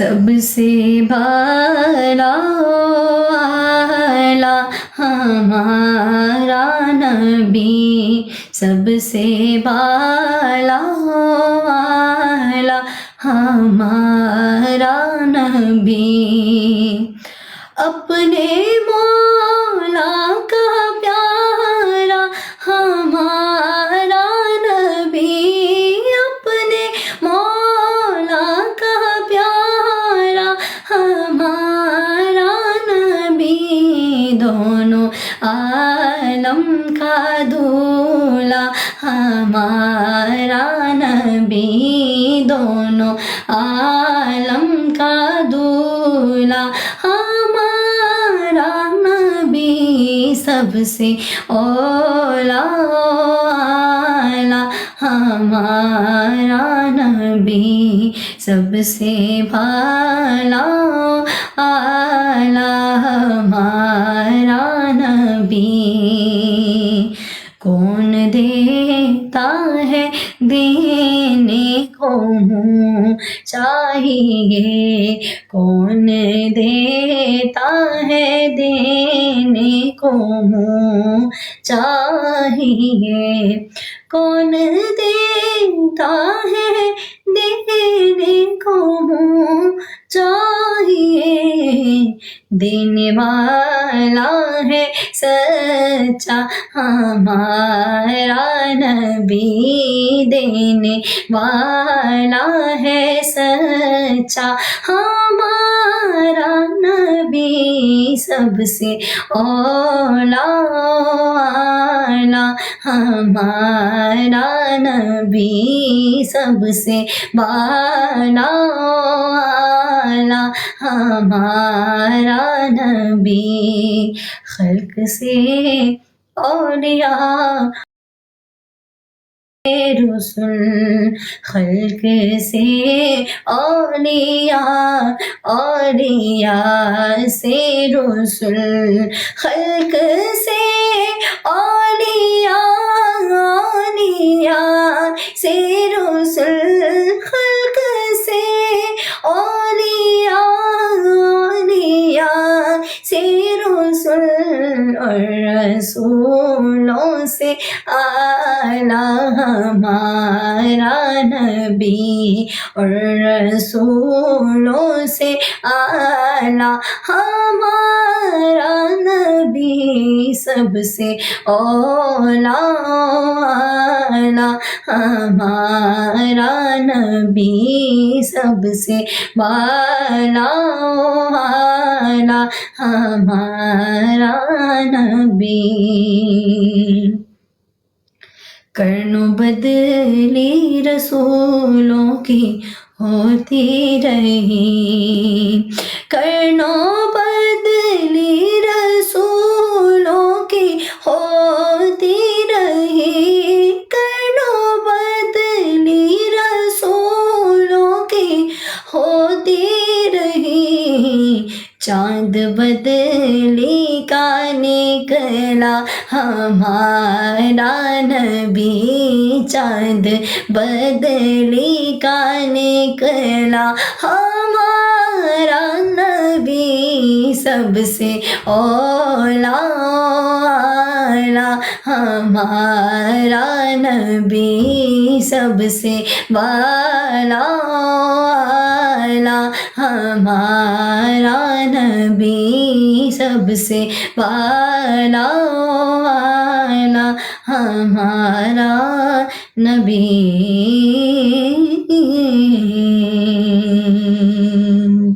سب سے بالا والا ہمارا نبی، سب سے بالا والا ہمارا نبی، اپنے مولا کا پیارا ہمارا نبی، اپنے مولا کا پیارا ہمارا نبی، دونوں عالم کا دولہا ہمارا نبی، دونوں عالم کا دولہا ہمارا نبی، سب سے اولا والا ہمارا نبی، سب سے بالا والا ہمارا نبی، کون دیتا ہے دینے کو منہ چاہیے، کون دیتا ہے دینے کو منہ چاہیے، کون دیتا ہے دینے کو منہ چاہیے، دینے والا ہے سچا ہمارا نبی، دینے والا ہے سچا ہمارا نبی، سب سے اولا والا ہمارا نبی، سب سے بالا والا ہمارا نبی، خلق سے اولیاء رسل، خلق سے اولیاء، اولیاء سے رسل، خلق سے اولیاء، اولیاء سے رسل، خلق سے اولیاء، اولیاء سے رسل، اور رسولوں سے اعلیٰ ہمارا نبی، اور رسولوں سے اعلیٰ ہمارا نبی، سب سے اولا والا ہمارا نبی، سب سے بالا والا ہمارا نبی، کرن و بدلی رسولوں کی ہوتی رہی، کرن و بدلی رسولوں کی ہوتی رہی، کرن و بدلی رسولوں کی ہوتی رہی، چاند بدلی کا نکلا ہمارا نبی، چاند بدلی کا نکلا ہمارا نبی، سب سے اولا والا ہمارا نبی، سب سے بالا والا ہمارا نبی، سب سے بالا والا ہمارا نبی۔